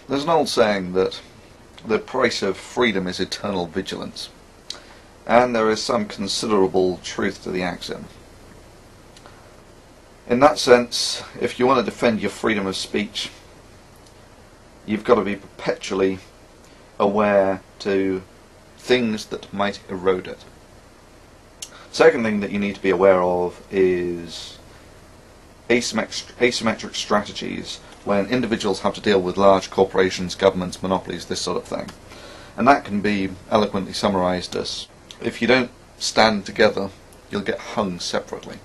There's an old saying that the price of freedom is eternal vigilance, and there is some considerable truth to the axiom. In that sense, if you want to defend your freedom of speech, you've got to be perpetually aware to things that might erode it. Second thing that you need to be aware of is asymmetric strategies when individuals have to deal with large corporations, governments, monopolies, this sort of thing. And that can be eloquently summarized as, if you don't stand together, you'll get hung separately.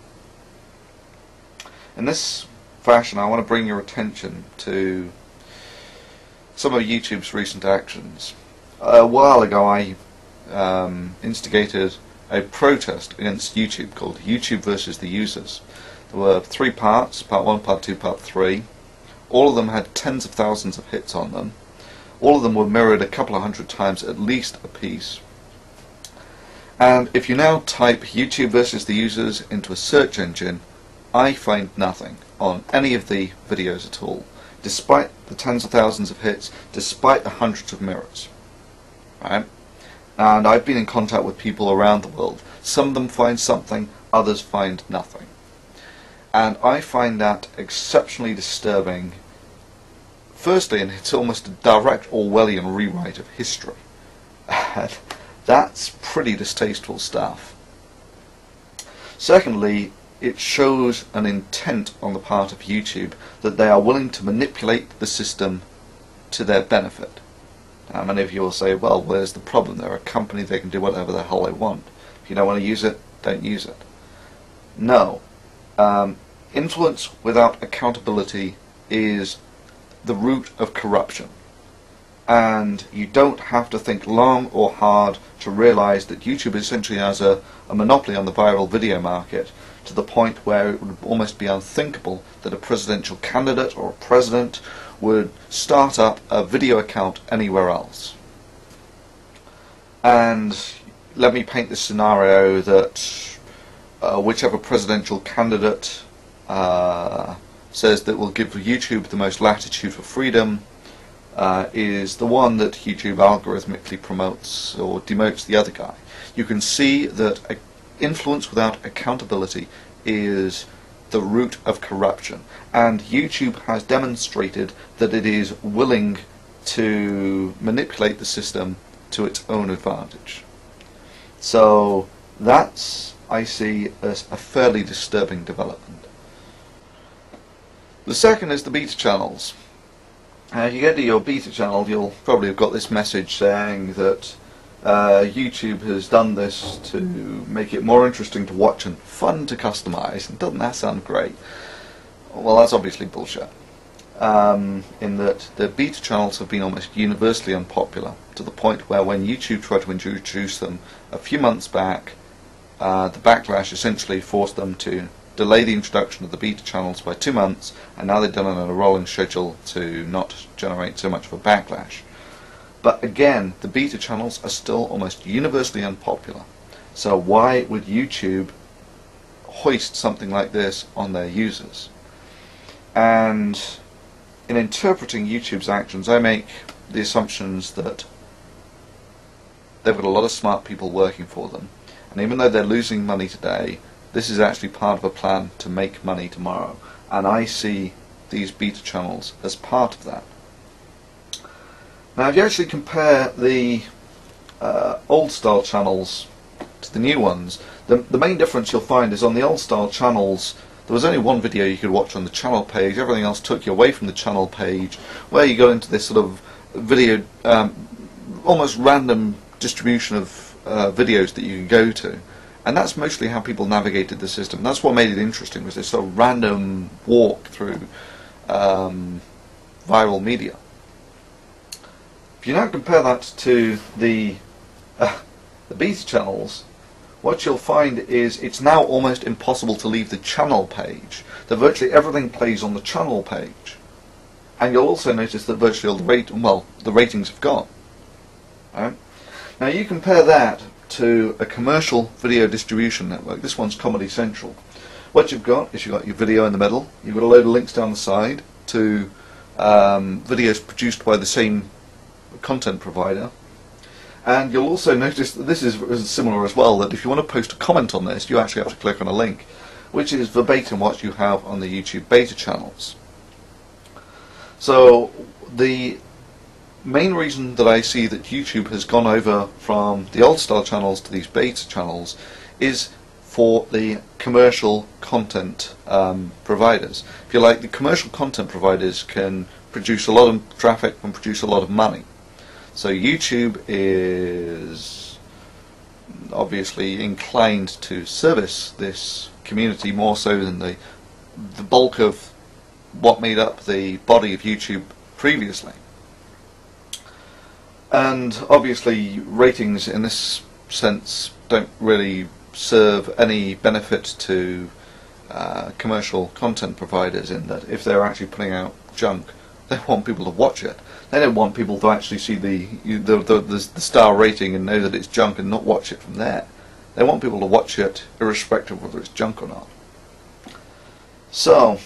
In this fashion, I want to bring your attention to some of YouTube's recent actions. A while ago I instigated a protest against YouTube called YouTube versus the Users. There were 3 parts, part 1, part 2, part 3. All of them had tens of thousands of hits on them. All of them were mirrored a couple of hundred times at least a piece. And if you now type YouTube versus the Users into a search engine, I find nothing on any of the videos at all, despite the tens of thousands of hits, despite the hundreds of mirrors. Right? And I've been in contact with people around the world. Some of them find something, others find nothing. And I find that exceptionally disturbing. Firstly, and it's almost a direct Orwellian rewrite of history. And that's pretty distasteful stuff. Secondly, it shows an intent on the part of YouTube that they are willing to manipulate the system to their benefit. Now, many of you will say, well, where's the problem? They're a company, they can do whatever the hell they want. If you don't want to use it, don't use it. No. Influence without accountability is the root of corruption. And you don't have to think long or hard to realize that YouTube essentially has a monopoly on the viral video market, to the point where it would almost be unthinkable that a presidential candidate or a president would start up a video account anywhere else. And let me paint this scenario that whichever presidential candidate says that will give YouTube the most latitude for freedom is the one that YouTube algorithmically promotes or demotes the other guy. You can see that influence without accountability is the root of corruption, and YouTube has demonstrated that it is willing to manipulate the system to its own advantage. So that's, I see, as a fairly disturbing development. The second is the beta channels. If you get to your beta channel, you'll probably have got this message saying that YouTube has done this to make it more interesting to watch and fun to customize. And doesn't that sound great? Well, that's obviously bullshit. In that the beta channels have been almost universally unpopular, to the point where when YouTube tried to introduce them a few months back, the backlash essentially forced them to delay the introduction of the beta channels by 2 months, and now they've done it on a rolling schedule to not generate so much of a backlash. But again, the beta channels are still almost universally unpopular. So why would YouTube hoist something like this on their users? And in interpreting YouTube's actions, I make the assumptions that they've got a lot of smart people working for them, and even though they're losing money today, this is actually part of a plan to make money tomorrow, and I see these beta channels as part of that. Now, if you actually compare the old style channels to the new ones, the main difference you'll find is on the old style channels there was only one video you could watch on the channel page. Everything else took you away from the channel page, where you got into this sort of video, almost random distribution of videos that you can go to. And that's mostly how people navigated the system. That's what made it interesting, was this sort of random walk through viral media. If you now compare that to the beta channels, what you'll find is it's now almost impossible to leave the channel page. That virtually everything plays on the channel page. And you'll also notice that virtually all the ratings have gone. Right? Now you compare that to a commercial video distribution network. This one's Comedy Central. What you've got is you've got your video in the middle, you've got a load of links down the side to videos produced by the same content provider. And you'll also notice that this is similar as well, that if you want to post a comment on this, you actually have to click on a link, which is verbatim what you have on the YouTube beta channels. So the main reason that I see that YouTube has gone over from the old style channels to these beta channels is for the commercial content providers. If you like, the commercial content providers can produce a lot of traffic and produce a lot of money. So YouTube is obviously inclined to service this community more so than the bulk of what made up the body of YouTube previously. And obviously ratings in this sense don't really serve any benefit to commercial content providers, in that if they're actually putting out junk, they want people to watch it. They don't want people to actually see the star rating and know that it's junk and not watch it from there. They want people to watch it irrespective of whether it's junk or not. So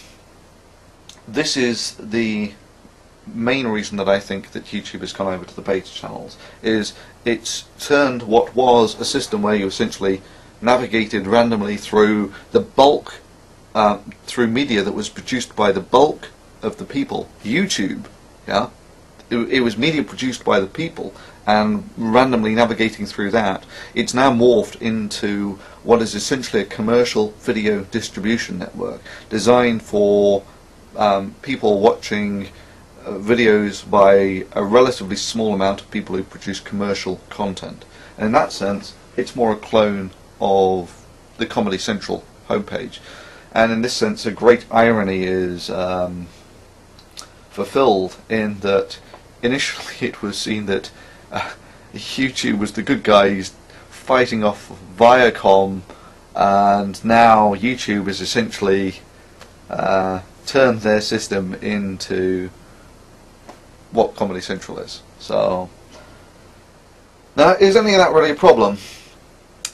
this is the main reason that I think that YouTube has gone over to the beta channels, is it's turned what was a system where you essentially navigated randomly through the bulk, through media that was produced by the bulk of the people, YouTube, yeah? It was media produced by the people, and randomly navigating through that, it's now morphed into what is essentially a commercial video distribution network designed for people watching videos by a relatively small amount of people who produce commercial content. And in that sense, it's more a clone of the Comedy Central homepage. And in this sense, a great irony is fulfilled in that initially it was seen that YouTube was the good guys fighting off Viacom, and now YouTube has essentially turned their system into what Comedy Central is. So now, is any of that really a problem?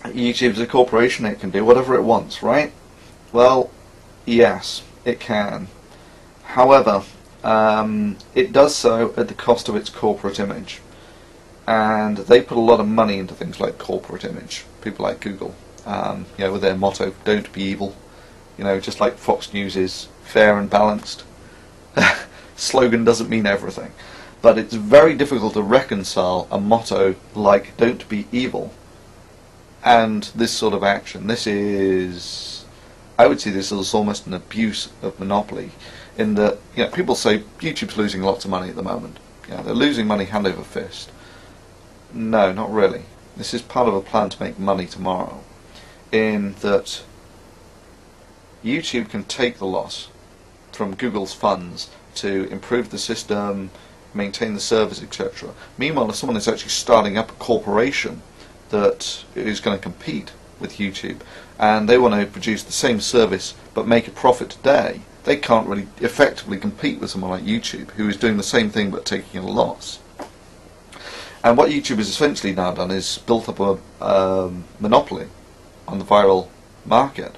YouTube's a corporation, it can do whatever it wants, right? Well, yes, it can. However, it does so at the cost of its corporate image, and they put a lot of money into things like corporate image. People like Google, you know, with their motto, "Don't be evil." You know, just like Fox News is fair and balanced. Slogan doesn't mean everything, but it's very difficult to reconcile a motto like "Don't be evil" and this sort of action. This is, I would see this as almost an abuse of monopoly, in that, you know, people say YouTube's losing lots of money at the moment. You know, they're losing money hand over fist. No, not really. This is part of a plan to make money tomorrow, in that YouTube can take the loss from Google's funds to improve the system, maintain the servers, etc. Meanwhile, if someone is actually starting up a corporation that is going to compete with YouTube, and they want to produce the same service but make a profit today, they can't really effectively compete with someone like YouTube, who is doing the same thing but taking a loss. And what YouTube has essentially now done is built up a monopoly on the viral market.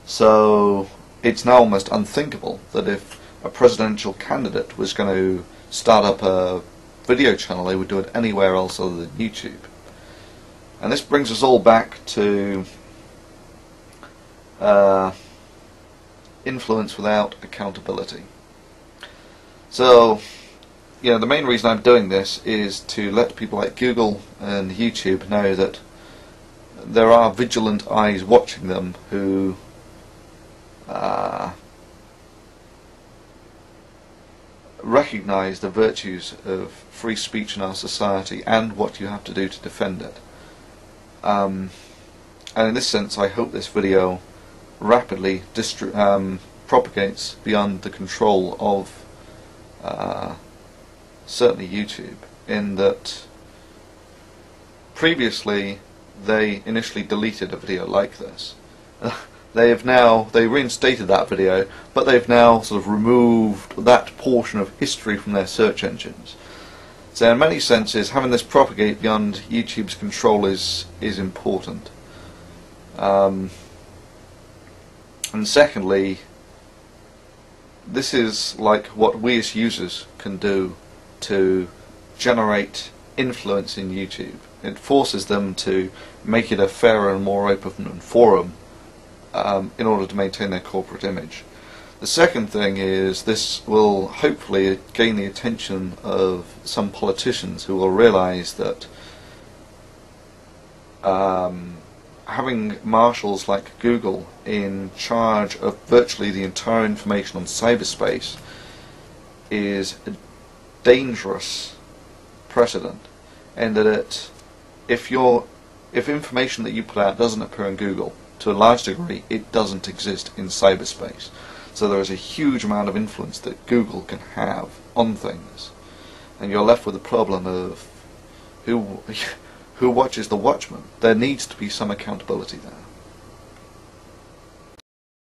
So it's now almost unthinkable that if a presidential candidate was going to start up a video channel, they would do it anywhere else other than YouTube. And this brings us all back to influence without accountability. So, you know, the main reason I'm doing this is to let people like Google and YouTube know that there are vigilant eyes watching them who recognize the virtues of free speech in our society and what you have to do to defend it. And in this sense, I hope this video rapidly propagates beyond the control of certainly YouTube, in that previously they initially deleted a video like this. They reinstated that video, but they've now sort of removed that portion of history from their search engines. So in many senses, having this propagate beyond YouTube's control is important. And secondly, this is like what we as users can do to generate influence in YouTube. It forces them to make it a fairer and more open forum in order to maintain their corporate image. The second thing is this will hopefully gain the attention of some politicians who will realise that having marshals like Google in charge of virtually the entire information on cyberspace is a dangerous precedent, and that if information that you put out doesn't appear in Google, to a large degree it doesn't exist in cyberspace. So there is a huge amount of influence that Google can have on things, and you're left with the problem of who watches the watchman. There needs to be some accountability there.